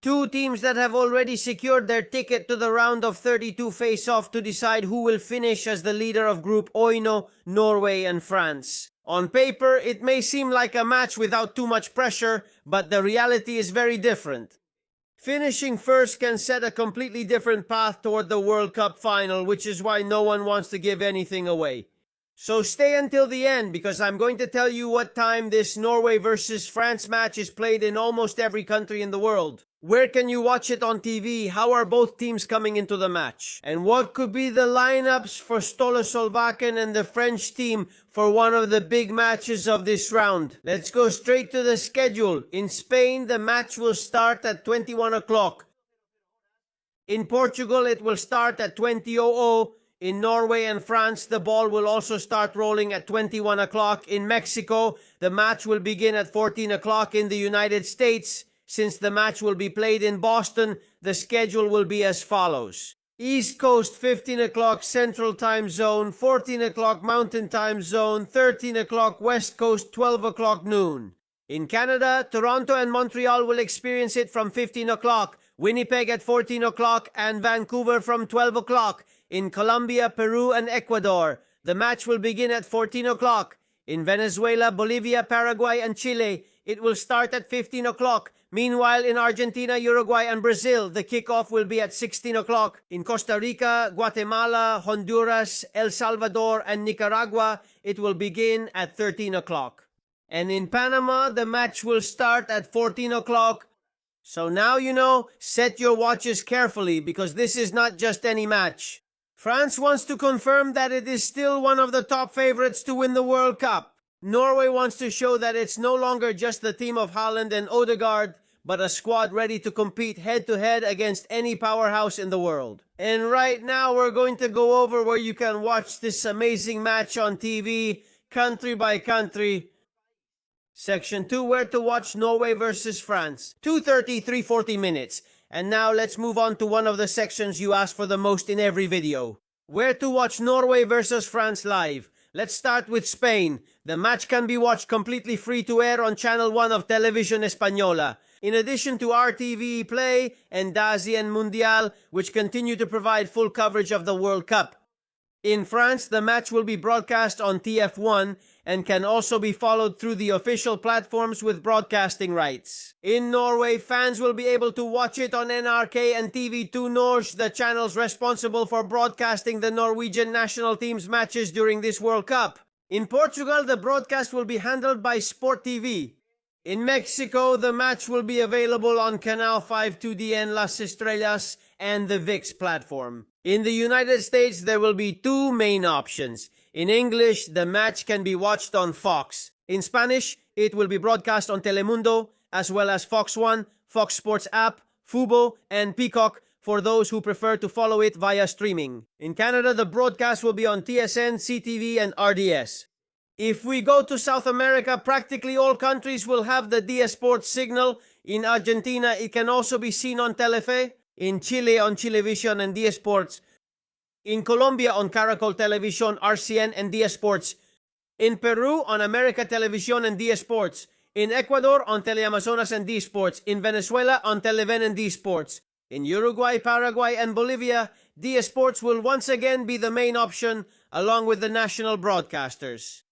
Two teams that have already secured their ticket to the round of 32 face off to decide who will finish as the leader of Group Oino, Norway and France. On paper, it may seem like a match without too much pressure, but the reality is very different. Finishing first can set a completely different path toward the World Cup final, which is why no one wants to give anything away. So stay until the end, because I'm going to tell you what time this Norway versus France match is played in almost every country in the world. Where can you watch it on TV? How are both teams coming into the match? And what could be the lineups for Ståle Solbakken and the French team for one of the big matches of this round? Let's go straight to the schedule. In Spain, the match will start at 21 o'clock. In Portugal, it will start at 20:00. In Norway and France, the ball will also start rolling at 21 o'clock. In Mexico, the match will begin at 14 o'clock. In the United States, since the match will be played in Boston, the schedule will be as follows. East Coast, 15 o'clock Central Time Zone, 14 o'clock Mountain Time Zone, 13 o'clock West Coast, 12 o'clock noon. In Canada, Toronto and Montreal will experience it from 15 o'clock, Winnipeg at 14 o'clock, and Vancouver from 12 o'clock. In Colombia, Peru, and Ecuador, the match will begin at 14 o'clock. In Venezuela, Bolivia, Paraguay, and Chile, it will start at 15 o'clock. Meanwhile, in Argentina, Uruguay, and Brazil, the kickoff will be at 16 o'clock. In Costa Rica, Guatemala, Honduras, El Salvador, and Nicaragua, it will begin at 13 o'clock. And in Panama, the match will start at 14 o'clock. So now you know, set your watches carefully, because this is not just any match. France wants to confirm that it is still one of the top favorites to win the World Cup. Norway wants to show that it's no longer just the team of Haaland and Odegaard, but a squad ready to compete head-to-head against any powerhouse in the world. And right now we're going to go over where you can watch this amazing match on TV, country by country. Section 2, where to watch Norway versus France. 2:30, 3:40 minutes. And now let's move on to one of the sections you ask for the most in every video. Where to watch Norway versus France live. Let's start with Spain. The match can be watched completely free to air on Channel 1 of Televisión Española, in addition to RTV Play and DAZI and Mundial, which continue to provide full coverage of the World Cup. In France, the match will be broadcast on TF1 and can also be followed through the official platforms with broadcasting rights. In Norway, fans will be able to watch it on NRK and TV2 Norge, the channels responsible for broadcasting the Norwegian national team's matches during this World Cup. In Portugal, the broadcast will be handled by Sport TV. In Mexico, the match will be available on Canal 5 2DN Las Estrellas and the VIX platform. In the United States, there will be two main options. In English, the match can be watched on Fox. In Spanish, it will be broadcast on Telemundo, as well as Fox One, Fox Sports app, Fubo, and Peacock for those who prefer to follow it via streaming. In Canada, the broadcast will be on TSN, CTV, and RDS. If we go to South America, practically all countries will have the DS Sports signal. In Argentina, it can also be seen on Telefe. In Chile, on Chilevisión and DS Sports. In Colombia, on Caracol Televisión, RCN, and DS Sports. In Peru, on America Televisión and DS Sports. In Ecuador, on Teleamazonas and D Sports. In Venezuela, on Televen and D Sports. In Uruguay, Paraguay, and Bolivia, DS Sports will once again be the main option, along with the national broadcasters.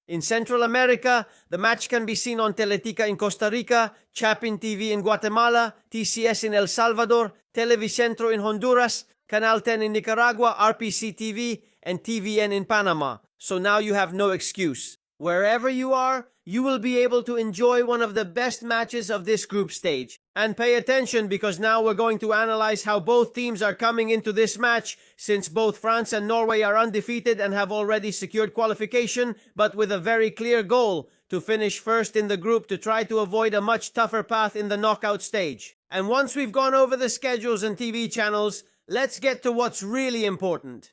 In Central America, the match can be seen on Teletica in Costa Rica, Chapin TV in Guatemala, TCS in El Salvador, Televicentro in Honduras, Canal 10 in Nicaragua, RPC TV, and TVN in Panama. So now you have no excuse. Wherever you are, you will be able to enjoy one of the best matches of this group stage. And pay attention, because now we're going to analyze how both teams are coming into this match, since both France and Norway are undefeated and have already secured qualification, but with a very clear goal to finish first in the group to try to avoid a much tougher path in the knockout stage. And once we've gone over the schedules and TV channels, let's get to what's really important.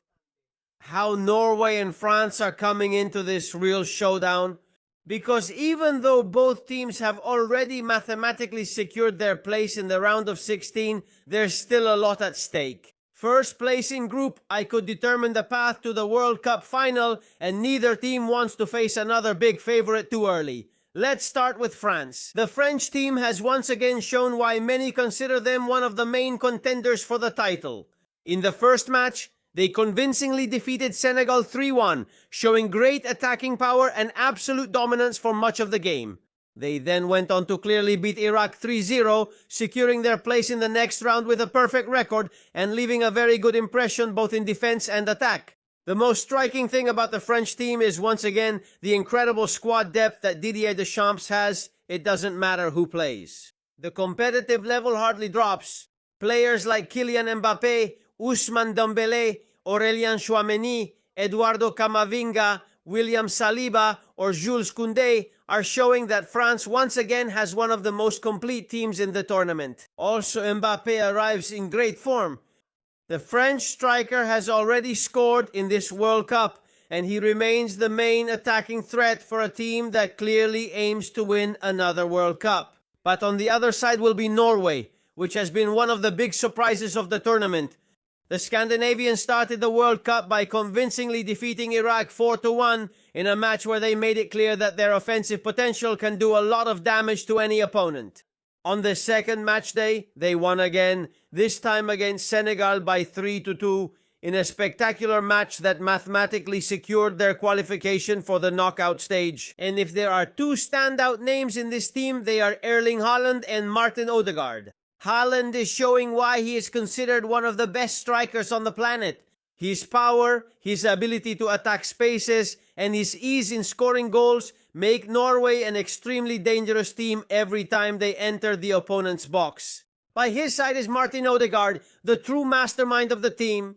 How Norway and France are coming into this real showdown. Because even though both teams have already mathematically secured their place in the round of 16, there's still a lot at stake. First place in Group I could determine the path to the World Cup final, and neither team wants to face another big favorite too early. Let's start with France. The French team has once again shown why many consider them one of the main contenders for the title. In the first match, they convincingly defeated Senegal 3-1, showing great attacking power and absolute dominance for much of the game. They then went on to clearly beat Iraq 3-0, securing their place in the next round with a perfect record and leaving a very good impression both in defense and attack. The most striking thing about the French team is once again the incredible squad depth that Didier Deschamps has. It doesn't matter who plays. The competitive level hardly drops. Players like Kylian Mbappé, Ousmane Dembélé, Aurélien Tchouaméni, Eduardo Camavinga, William Saliba, or Jules Koundé are showing that France once again has one of the most complete teams in the tournament. Also, Mbappé arrives in great form. The French striker has already scored in this World Cup, and he remains the main attacking threat for a team that clearly aims to win another World Cup. But on the other side will be Norway, which has been one of the big surprises of the tournament. The Scandinavians started the World Cup by convincingly defeating Iraq 4-1 in a match where they made it clear that their offensive potential can do a lot of damage to any opponent. On the second match day, they won again, this time against Senegal by 3-2, in a spectacular match that mathematically secured their qualification for the knockout stage. And if there are two standout names in this team, they are Erling Haaland and Martin Odegaard. Haaland is showing why he is considered one of the best strikers on the planet. His power, his ability to attack spaces, and his ease in scoring goals make Norway an extremely dangerous team every time they enter the opponent's box. By his side is Martin Odegaard, the true mastermind of the team.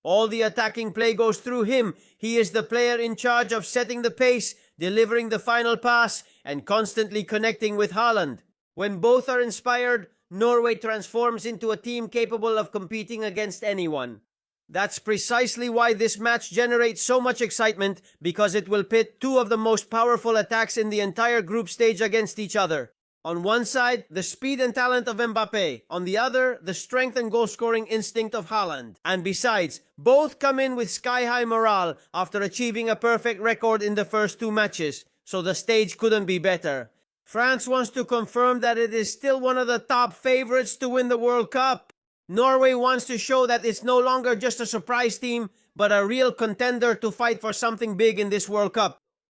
All the attacking play goes through him. He is the player in charge of setting the pace, delivering the final pass, and constantly connecting with Haaland. When both are inspired, Norway transforms into a team capable of competing against anyone. That's precisely why this match generates so much excitement, because it will pit two of the most powerful attacks in the entire group stage against each other. On one side, the speed and talent of Mbappé. On the other, the strength and goal-scoring instinct of Haaland. And besides, both come in with sky-high morale after achieving a perfect record in the first two matches, so the stage couldn't be better. France wants to confirm that it is still one of the top favorites to win the World Cup. Norway wants to show that it's no longer just a surprise team, but a real contender to fight for something big in this World Cup.